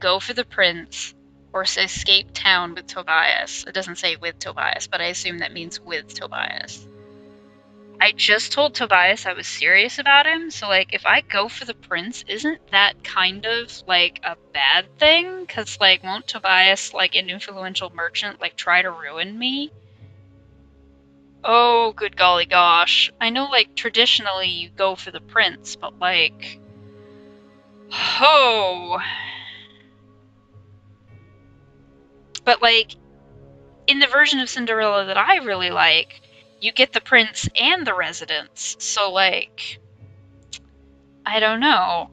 go for the prince, or escape town with Tobias. It doesn't say with Tobias, but I assume that means with Tobias. I just told Tobias I was serious about him, so, like, if I go for the prince, isn't that kind of, like, a bad thing? Because, like, won't Tobias, like, an influential merchant, like, try to ruin me? Oh, good golly gosh. I know, like, traditionally you go for the prince, but, like... Oh... But, like, in the version of Cinderella that I really like, you get the prince and the residence. So, like, I don't know.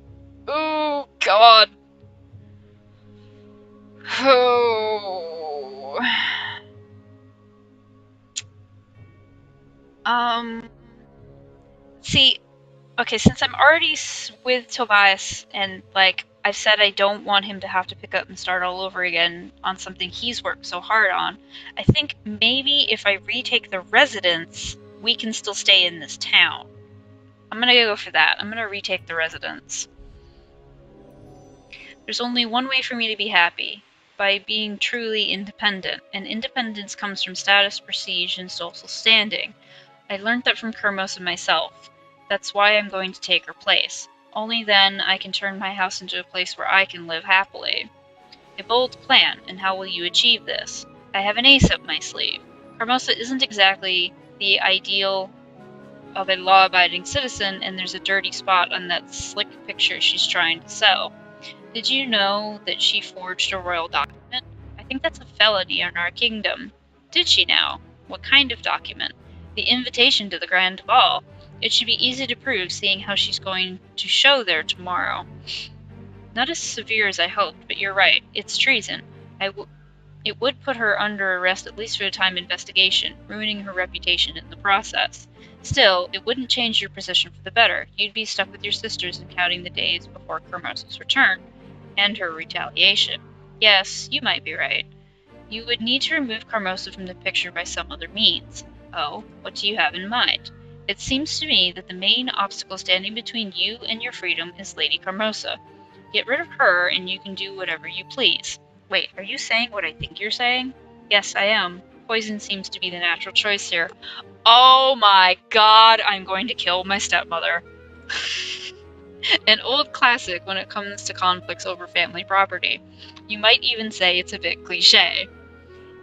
Oh, God. Oh. See, okay, since I'm already with Tobias and, like, I've said I don't want him to have to pick up and start all over again on something he's worked so hard on, I think maybe if I retake the residence, we can still stay in this town. I'm gonna go for that. I'm gonna retake the residence. There's only one way for me to be happy, by being truly independent, and independence comes from status, prestige, and social standing. I learned that from Kermos and myself. That's why I'm going to take her place. Only then I can turn my house into a place where I can live happily. A bold plan, and how will you achieve this? I have an ace up my sleeve. Hermosa isn't exactly the ideal of a law-abiding citizen, and there's a dirty spot on that slick picture she's trying to sell. Did you know that she forged a royal document? I think that's a felony in our kingdom. Did she now? What kind of document? The invitation to the grand ball. It should be easy to prove, seeing how she's going to show there tomorrow. Not as severe as I hoped, but you're right. It's treason. It would put her under arrest at least for a time investigation, ruining her reputation in the process. Still, it wouldn't change your position for the better. You'd be stuck with your sisters and counting the days before Kermos's return, and her retaliation. Yes, you might be right. You would need to remove Carmosa from the picture by some other means. Oh, what do you have in mind? It seems to me that the main obstacle standing between you and your freedom is Lady Carmosa. Get rid of her, and you can do whatever you please. Wait, are you saying what I think you're saying? Yes, I am. Poison seems to be the natural choice here. Oh my god, I'm going to kill my stepmother. An old classic when it comes to conflicts over family property. You might even say it's a bit cliché.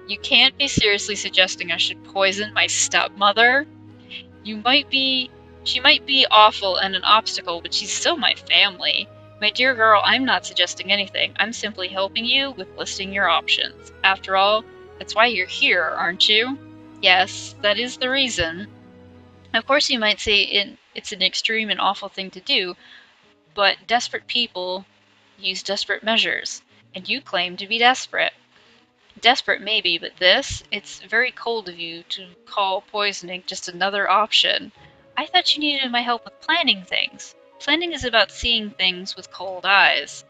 You can't be seriously suggesting I should poison my stepmother? She might be awful and an obstacle, but she's still my family. My dear girl, I'm not suggesting anything. I'm simply helping you with listing your options. After all, that's why you're here, aren't you? Yes, that is the reason. Of course you might say it's an extreme and awful thing to do, but desperate people use desperate measures, and you claim to be desperate. Desperate maybe, but it's very cold of you to call poisoning just another option. I thought you needed my help with planning things. Planning is about seeing things with cold eyes.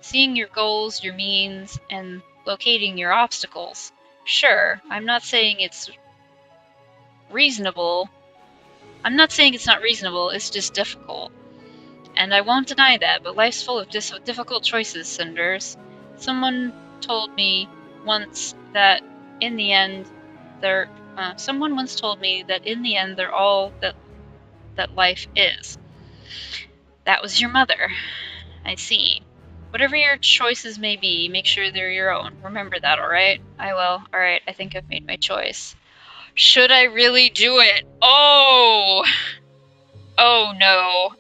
Seeing your goals, your means, and locating your obstacles. Sure, I'm not saying it's reasonable. I'm not saying it's not reasonable, it's just difficult. And I won't deny that, but life's full of difficult choices, Cinders. Someone told me once that in the end, they're all that life is. That was your mother. I see. Whatever your choices may be, make sure they're your own. Remember that, alright? I will. Alright, I think I've made my choice. Should I really do it? Oh! Oh no.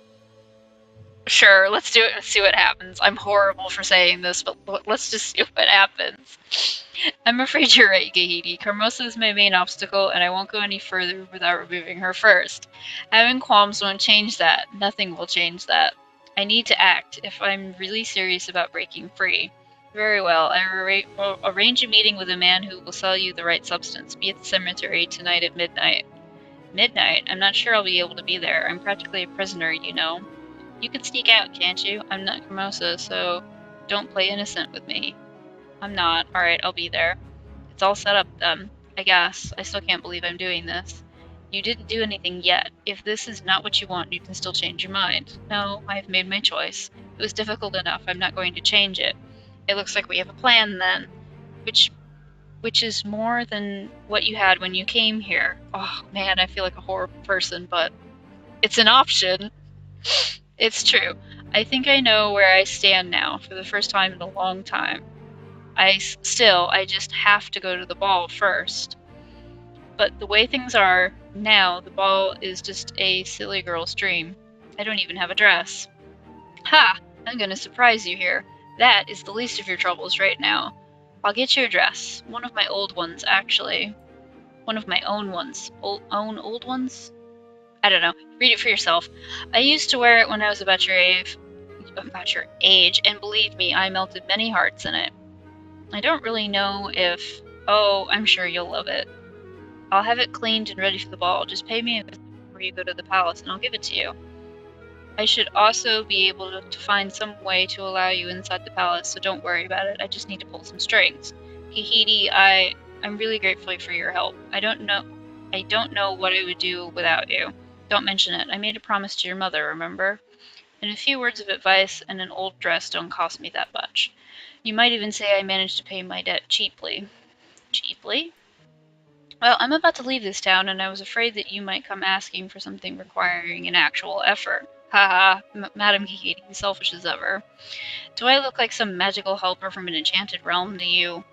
Sure, let's do it and see what happens. I'm horrible for saying this, but let's just see what happens. I'm afraid you're right, Gahidi. Carmosa is my main obstacle, and I won't go any further without removing her first. Having qualms won't change that. Nothing will change that. I need to act if I'm really serious about breaking free. Very well. Will arrange a meeting with a man who will sell you the right substance. Be at the cemetery tonight at midnight. Midnight? I'm not sure I'll be able to be there. I'm practically a prisoner, you know. You can sneak out, can't you? I'm not Hermosa, so don't play innocent with me. I'm not. Alright, I'll be there. It's all set up then. I guess. I still can't believe I'm doing this. You didn't do anything yet. If this is not what you want, you can still change your mind. No, I've made my choice. It was difficult enough. I'm not going to change it. It looks like we have a plan then. Which is more than what you had when you came here. Oh man, I feel like a horrible person, but it's an option. It's true. I think I know where I stand now, for the first time in a long time. I just have to go to the ball first. But the way things are now, the ball is just a silly girl's dream. I don't even have a dress. Ha! I'm gonna surprise you here. That is the least of your troubles right now. I'll get you a dress. One of my old ones, actually. One of my own ones. Old ones? I don't know. Read it for yourself. I used to wear it when I was about your age, and believe me, I melted many hearts in it. I don't really know if... Oh, I'm sure you'll love it. I'll have it cleaned and ready for the ball. Just pay me a visit before you go to the palace, and I'll give it to you. I should also be able to find some way to allow you inside the palace, so don't worry about it. I just need to pull some strings. Kihidi, I'm really grateful for your help. I don't know what I would do without you. Don't mention it. I made a promise to your mother, remember? And a few words of advice and an old dress don't cost me that much. You might even say I managed to pay my debt cheaply. Cheaply? Well, I'm about to leave this town, and I was afraid that you might come asking for something requiring an actual effort. Haha, Madam Kikiti, selfish as ever. Do I look like some magical helper from an enchanted realm to you?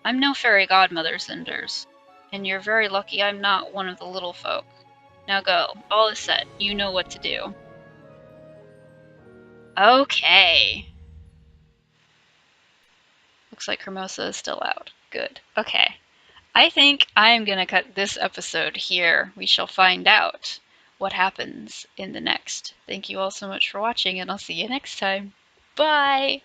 I'm no fairy godmother, Cinders. And you're very lucky I'm not one of the little folk. Now go. All is set. You know what to do. Okay. Looks like Hermosa is still out. Good. Okay. I think I'm gonna cut this episode here. We shall find out what happens in the next. Thank you all so much for watching, and I'll see you next time. Bye!